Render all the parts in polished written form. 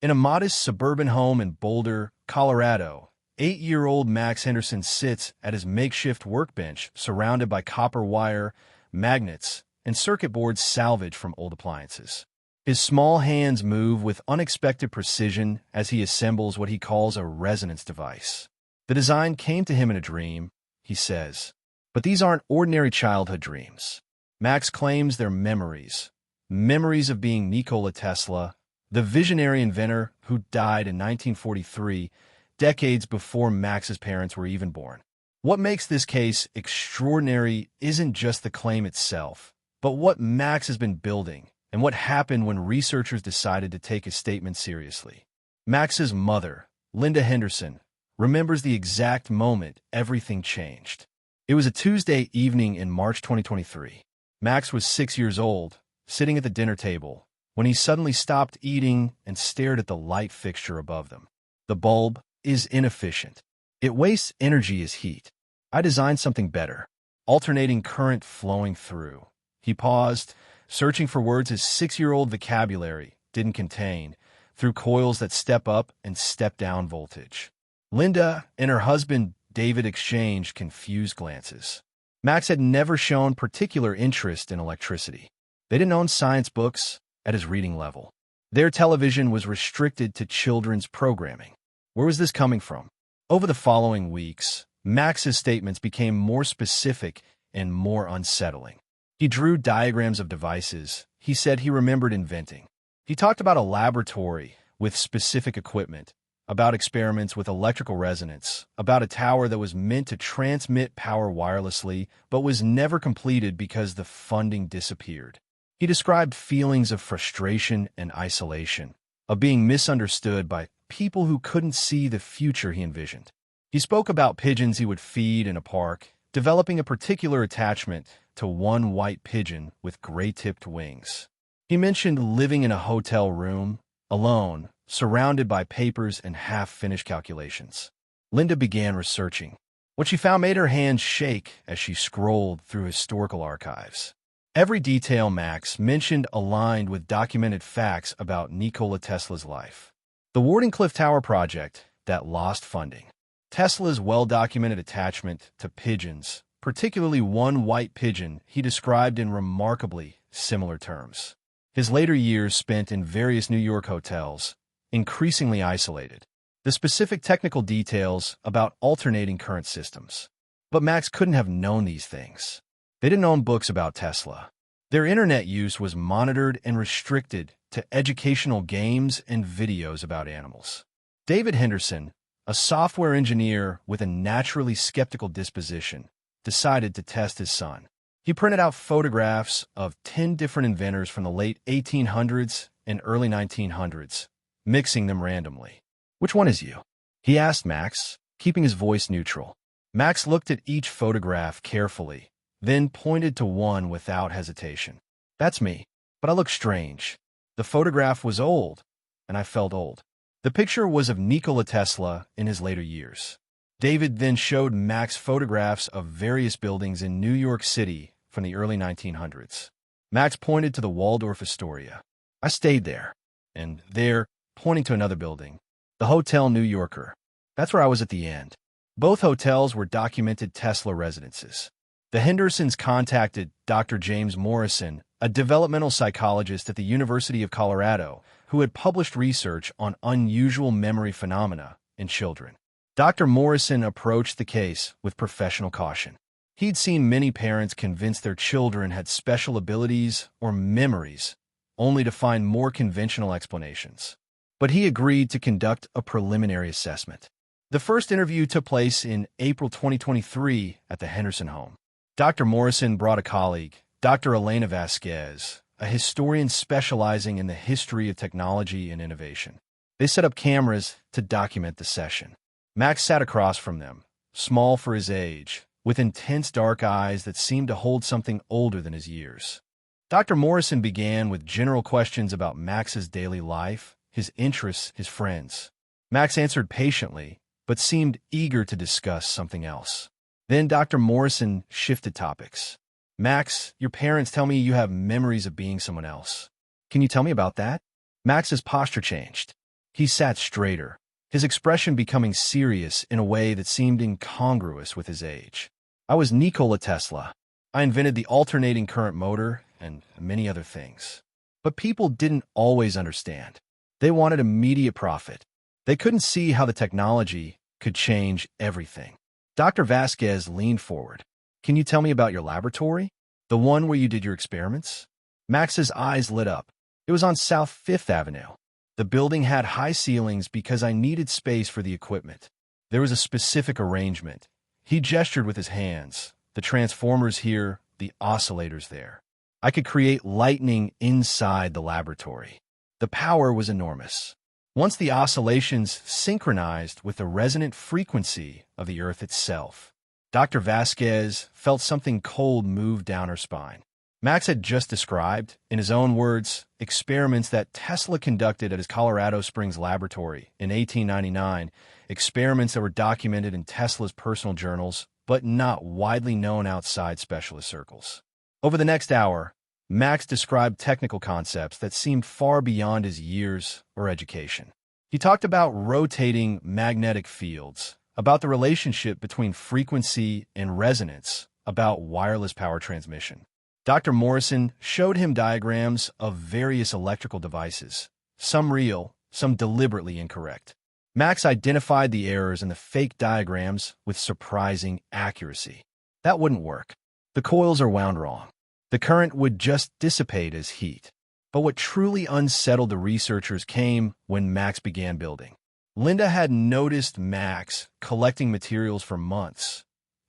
In a modest suburban home in Boulder, Colorado, 8-year-old Max Henderson sits at his makeshift workbench surrounded by copper wire, magnets, and circuit boards salvaged from old appliances. His small hands move with unexpected precision as he assembles what he calls a resonance device. The design came to him in a dream, he says. But these aren't ordinary childhood dreams. Max claims they're memories. Memories of being Nikola Tesla, the visionary inventor who died in 1943, decades before Max's parents were even born. What makes this case extraordinary isn't just the claim itself, but what Max has been building and what happened when researchers decided to take his statement seriously. Max's mother, Linda Henderson, remembers the exact moment everything changed. It was a Tuesday evening in March 2023. Max was 6 years old, sitting at the dinner table, when he suddenly stopped eating and stared at the light fixture above them. The bulb is inefficient. It wastes energy as heat. I designed something better, alternating current flowing through. He paused, searching for words his 6-year-old vocabulary didn't contain, through coils that step up and step down voltage. Linda and her husband David exchanged confused glances. Max had never shown particular interest in electricity. They didn't own science books at his reading level. Their television was restricted to children's programming. Where was this coming from? Over the following weeks, Max's statements became more specific and more unsettling. He drew diagrams of devices he said he remembered inventing. He talked about a laboratory with specific equipment, about experiments with electrical resonance, about a tower that was meant to transmit power wirelessly but was never completed because the funding disappeared. He described feelings of frustration and isolation, of being misunderstood by people who couldn't see the future he envisioned. He spoke about pigeons he would feed in a park, developing a particular attachment to one white pigeon with gray-tipped wings. He mentioned living in a hotel room, alone, surrounded by papers and half-finished calculations. Linda began researching. What she found made her hands shake as she scrolled through historical archives. Every detail Max mentioned aligned with documented facts about Nikola Tesla's life. The Wardenclyffe Tower project that lost funding. Tesla's well-documented attachment to pigeons, particularly one white pigeon he described in remarkably similar terms. His later years spent in various New York hotels, increasingly isolated. The specific technical details about alternating current systems. But Max couldn't have known these things. They didn't own books about Tesla. Their internet use was monitored and restricted to educational games and videos about animals. David Henderson, a software engineer with a naturally skeptical disposition, decided to test his son. He printed out photographs of 10 different inventors from the late 1800s and early 1900s, mixing them randomly. "Which one is you?" he asked Max, keeping his voice neutral. Max looked at each photograph carefully, then pointed to one without hesitation. "That's me, but I look strange." The photograph was old, and I felt old. The picture was of Nikola Tesla in his later years. David then showed Max photographs of various buildings in New York City from the early 1900s. Max pointed to the Waldorf Astoria. "I stayed there." And there, pointing to another building, the Hotel New Yorker. "That's where I was at the end." Both hotels were documented Tesla residences. The Hendersons contacted Dr. James Morrison, a developmental psychologist at the University of Colorado, who had published research on unusual memory phenomena in children. Dr. Morrison approached the case with professional caution. He'd seen many parents convince their children had special abilities or memories, only to find more conventional explanations. But he agreed to conduct a preliminary assessment. The first interview took place in April 2023 at the Henderson home. Dr. Morrison brought a colleague, Dr. Elena Vasquez, a historian specializing in the history of technology and innovation. They set up cameras to document the session. Max sat across from them, small for his age, with intense dark eyes that seemed to hold something older than his years. Dr. Morrison began with general questions about Max's daily life, his interests, his friends. Max answered patiently, but seemed eager to discuss something else. Then Dr. Morrison shifted topics. "Max, your parents tell me you have memories of being someone else. Can you tell me about that?" Max's posture changed. He sat straighter, his expression becoming serious in a way that seemed incongruous with his age. I was Nikola Tesla. I invented the alternating current motor and many other things. But people didn't always understand. They wanted immediate profit. They couldn't see how the technology could change everything. Dr. Vasquez leaned forward. Can you tell me about your laboratory? The one where you did your experiments? Max's eyes lit up. It was on South Fifth Avenue. The building had high ceilings because I needed space for the equipment. There was a specific arrangement. He gestured with his hands. The transformers here, the oscillators there. I could create lightning inside the laboratory. The power was enormous. Once the oscillations synchronized with the resonant frequency of the Earth itself, Dr. Vasquez felt something cold move down her spine. Max had just described, in his own words, experiments that Tesla conducted at his Colorado Springs laboratory in 1899, experiments that were documented in Tesla's personal journals, but not widely known outside specialist circles. Over the next hour, Max described technical concepts that seemed far beyond his years or education. He talked about rotating magnetic fields, about the relationship between frequency and resonance, about wireless power transmission. Dr. Morrison showed him diagrams of various electrical devices, some real, some deliberately incorrect. Max identified the errors in the fake diagrams with surprising accuracy. That wouldn't work. The coils are wound wrong. The current would just dissipate as heat. But what truly unsettled the researchers came when Max began building. Linda had noticed Max collecting materials for months.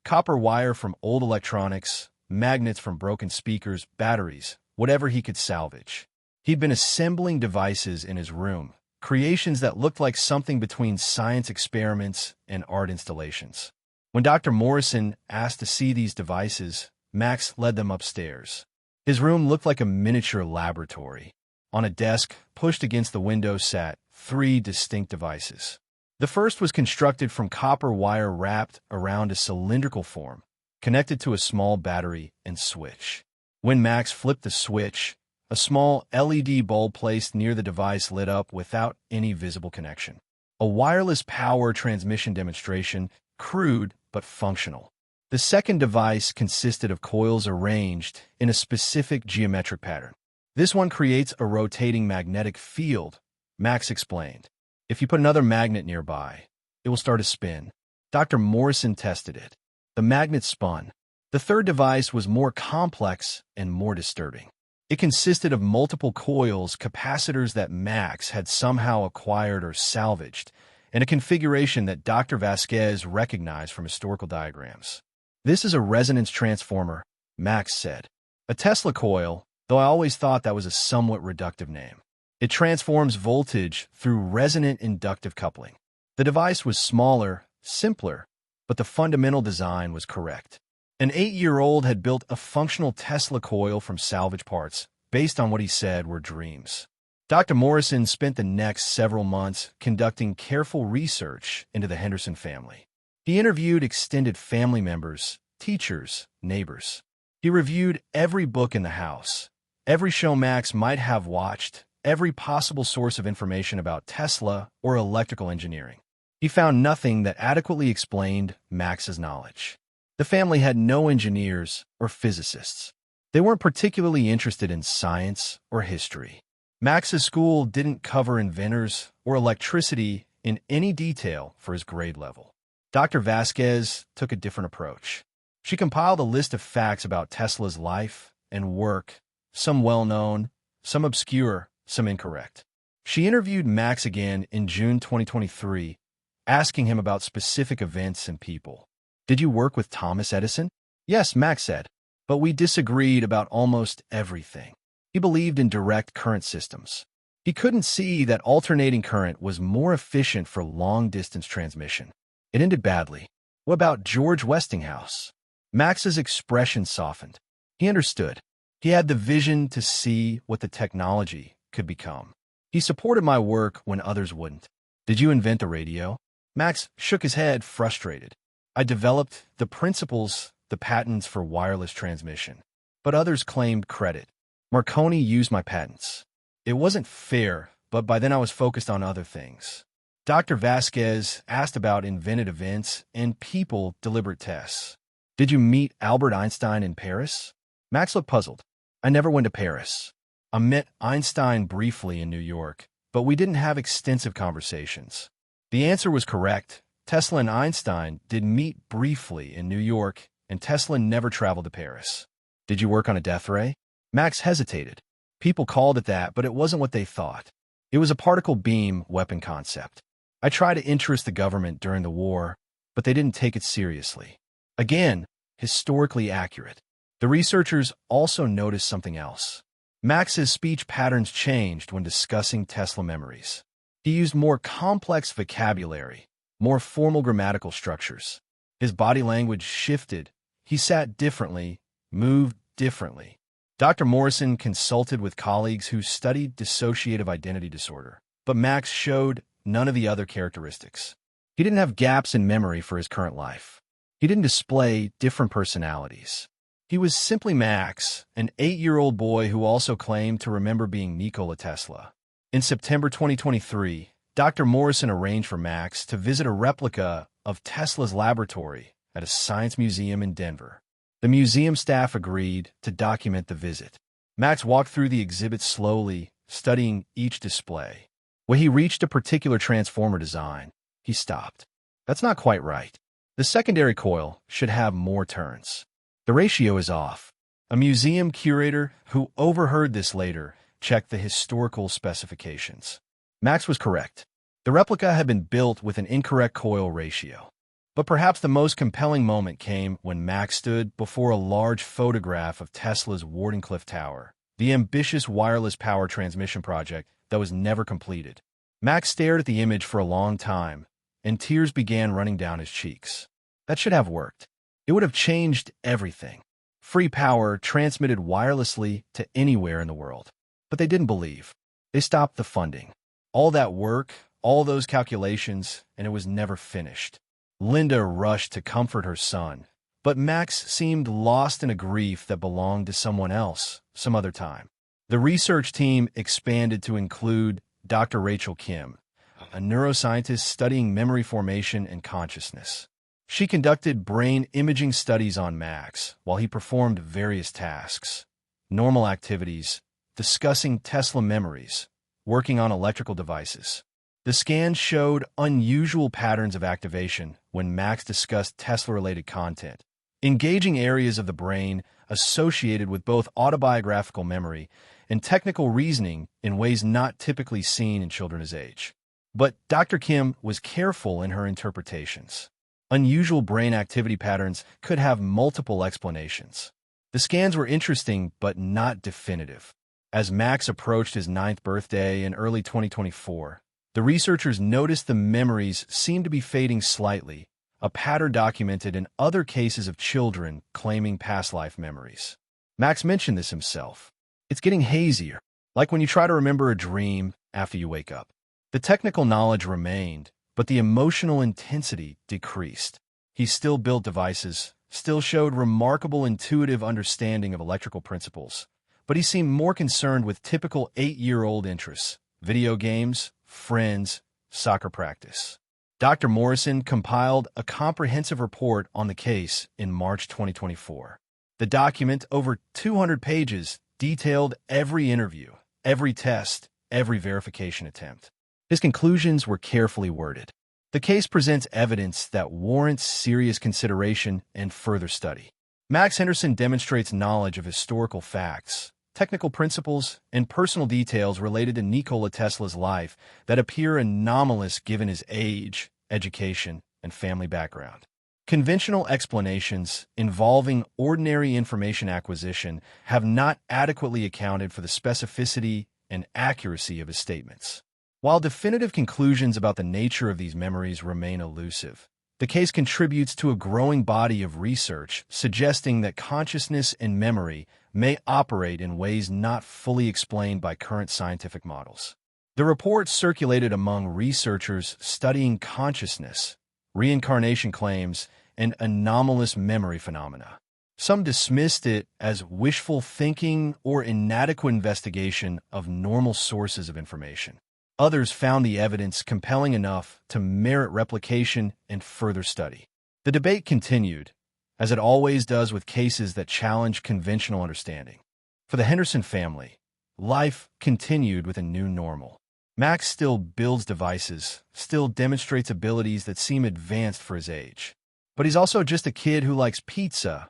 Copper wire from old electronics, magnets from broken speakers, batteries, whatever he could salvage. He'd been assembling devices in his room, creations that looked like something between science experiments and art installations. When Dr. Morrison asked to see these devices, Max led them upstairs. His room looked like a miniature laboratory. On a desk, pushed against the window, sat 3 distinct devices. The first was constructed from copper wire wrapped around a cylindrical form, connected to a small battery and switch. When Max flipped the switch, a small LED bulb placed near the device lit up without any visible connection. A wireless power transmission demonstration, crude but functional. The second device consisted of coils arranged in a specific geometric pattern. This one creates a rotating magnetic field, Max explained. If you put another magnet nearby, it will start a spin. Dr. Morrison tested it. The magnet spun. The third device was more complex and more disturbing. It consisted of multiple coils, capacitors that Max had somehow acquired or salvaged, and a configuration that Dr. Vasquez recognized from historical diagrams. This is a resonance transformer, Max said. A Tesla coil, though I always thought that was a somewhat reductive name. It transforms voltage through resonant inductive coupling. The device was smaller, simpler, but the fundamental design was correct. An 8-year-old had built a functional Tesla coil from salvage parts, based on what he said were dreams. Dr. Morrison spent the next several months conducting careful research into the Henderson family. He interviewed extended family members, teachers, neighbors. He reviewed every book in the house, every show Max might have watched, every possible source of information about Tesla or electrical engineering. He found nothing that adequately explained Max's knowledge. The family had no engineers or physicists. They weren't particularly interested in science or history. Max's school didn't cover inventors or electricity in any detail for his grade level. Dr. Vasquez took a different approach. She compiled a list of facts about Tesla's life and work, some well-known, some obscure, some incorrect. She interviewed Max again in June 2023, asking him about specific events and people. Did you work with Thomas Edison? Yes, Max said, but we disagreed about almost everything. He believed in direct current systems. He couldn't see that alternating current was more efficient for long-distance transmission. It ended badly. What about George Westinghouse? Max's expression softened. He understood. He had the vision to see what the technology could become. He supported my work when others wouldn't. Did you invent the radio? Max shook his head, frustrated. I developed the principles, the patents for wireless transmission. But others claimed credit. Marconi used my patents. It wasn't fair, but by then I was focused on other things. Dr. Vasquez asked about invented events and people deliberate tests. Did you meet Albert Einstein in Paris? Max looked puzzled. I never went to Paris. I met Einstein briefly in New York, but we didn't have extensive conversations. The answer was correct. Tesla and Einstein did meet briefly in New York, and Tesla never traveled to Paris. Did you work on a death ray? Max hesitated. People called it that, but it wasn't what they thought. It was a particle beam weapon concept. I tried to interest the government during the war, but they didn't take it seriously. Again, historically accurate. The researchers also noticed something else. Max's speech patterns changed when discussing Tesla memories. He used more complex vocabulary, more formal grammatical structures. His body language shifted. He sat differently, moved differently. Dr. Morrison consulted with colleagues who studied dissociative identity disorder, but Max showed none of the other characteristics. He didn't have gaps in memory for his current life. He didn't display different personalities. He was simply Max, an 8-year-old boy who also claimed to remember being Nikola Tesla. In September 2023, Dr. Morrison arranged for Max to visit a replica of Tesla's laboratory at a science museum in Denver. The museum staff agreed to document the visit. Max walked through the exhibit slowly, studying each display. When he reached a particular transformer design, he stopped. That's not quite right. The secondary coil should have more turns. The ratio is off. A museum curator who overheard this later checked the historical specifications. Max was correct. The replica had been built with an incorrect coil ratio. But perhaps the most compelling moment came when Max stood before a large photograph of Tesla's Wardenclyffe Tower, the ambitious wireless power transmission project that was never completed. Max stared at the image for a long time, and tears began running down his cheeks. That should have worked. It would have changed everything. Free power transmitted wirelessly to anywhere in the world. But they didn't believe. They stopped the funding. All that work, all those calculations, and it was never finished. Linda rushed to comfort her son, but Max seemed lost in a grief that belonged to someone else, some other time. The research team expanded to include Dr. Rachel Kim, a neuroscientist studying memory formation and consciousness. She conducted brain imaging studies on Max while he performed various tasks, normal activities, discussing Tesla memories, working on electrical devices. The scans showed unusual patterns of activation when Max discussed Tesla-related content, engaging areas of the brain associated with both autobiographical memory and technical reasoning in ways not typically seen in children his age. But Dr. Kim was careful in her interpretations. Unusual brain activity patterns could have multiple explanations. The scans were interesting but not definitive. As Max approached his 9th birthday in early 2024, the researchers noticed the memories seemed to be fading slightly, a pattern documented in other cases of children claiming past life memories. Max mentioned this himself. It's getting hazier, like when you try to remember a dream after you wake up. The technical knowledge remained, but the emotional intensity decreased. He still built devices, still showed remarkable intuitive understanding of electrical principles, but he seemed more concerned with typical 8-year-old interests: video games, friends, soccer practice. Dr. Morrison compiled a comprehensive report on the case in March 2024. The document, over 200 pages, detailed every interview, every test, every verification attempt. His conclusions were carefully worded. The case presents evidence that warrants serious consideration and further study. Max Henderson demonstrates knowledge of historical facts, technical principles, and personal details related to Nikola Tesla's life that appear anomalous given his age, education, and family background. Conventional explanations involving ordinary information acquisition have not adequately accounted for the specificity and accuracy of his statements. While definitive conclusions about the nature of these memories remain elusive, the case contributes to a growing body of research suggesting that consciousness and memory may operate in ways not fully explained by current scientific models. The report circulated among researchers studying consciousness, reincarnation claims, and anomalous memory phenomena. Some dismissed it as wishful thinking or inadequate investigation of normal sources of information. Others found the evidence compelling enough to merit replication and further study. The debate continued, as it always does with cases that challenge conventional understanding. For the Henderson family, life continued with a new normal. Max still builds devices, still demonstrates abilities that seem advanced for his age. But he's also just a kid who likes pizza,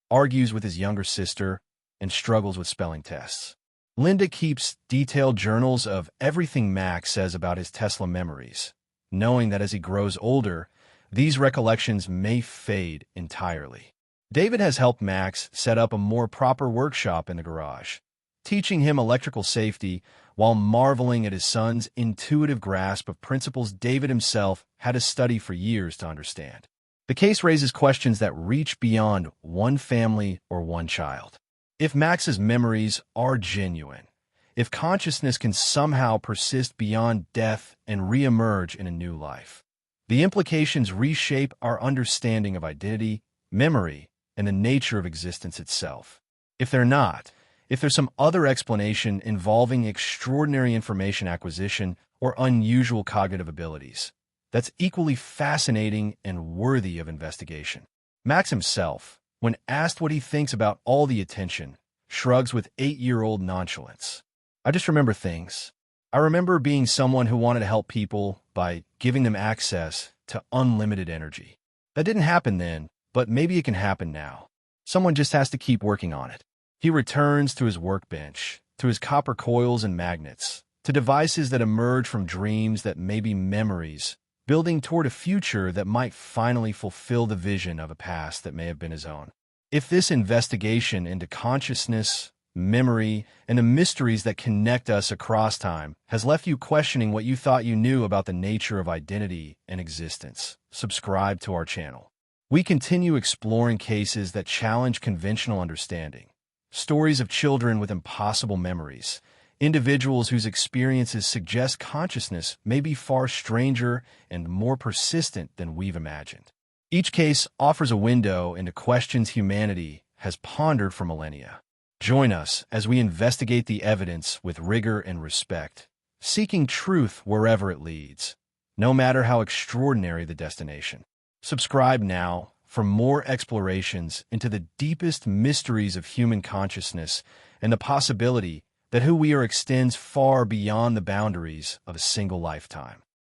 argues with his younger sister, and struggles with spelling tests. Linda keeps detailed journals of everything Max says about his Tesla memories, knowing that as he grows older, these recollections may fade entirely. David has helped Max set up a more proper workshop in the garage, teaching him electrical safety while marveling at his son's intuitive grasp of principles David himself had to study for years to understand. The case raises questions that reach beyond one family or one child. If Max's memories are genuine, if consciousness can somehow persist beyond death and re-emerge in a new life, the implications reshape our understanding of identity, memory, and the nature of existence itself. If they're not, if there's some other explanation involving extraordinary information acquisition or unusual cognitive abilities, that's equally fascinating and worthy of investigation. Max himself, when asked what he thinks about all the attention, shrugs with 8-year-old nonchalance. I just remember things. I remember being someone who wanted to help people by giving them access to unlimited energy. That didn't happen then, but maybe it can happen now. Someone just has to keep working on it. He returns to his workbench, to his copper coils and magnets, to devices that emerge from dreams that may be memories, building toward a future that might finally fulfill the vision of a past that may have been his own. If this investigation into consciousness, memory, and the mysteries that connect us across time has left you questioning what you thought you knew about the nature of identity and existence, subscribe to our channel. We continue exploring cases that challenge conventional understanding. Stories of children with impossible memories, individuals whose experiences suggest consciousness may be far stranger and more persistent than we've imagined. Each case offers a window into questions humanity has pondered for millennia. Join us as we investigate the evidence with rigor and respect, seeking truth wherever it leads, no matter how extraordinary the destination. Subscribe now for more explorations into the deepest mysteries of human consciousness and the possibility that who we are extends far beyond the boundaries of a single lifetime.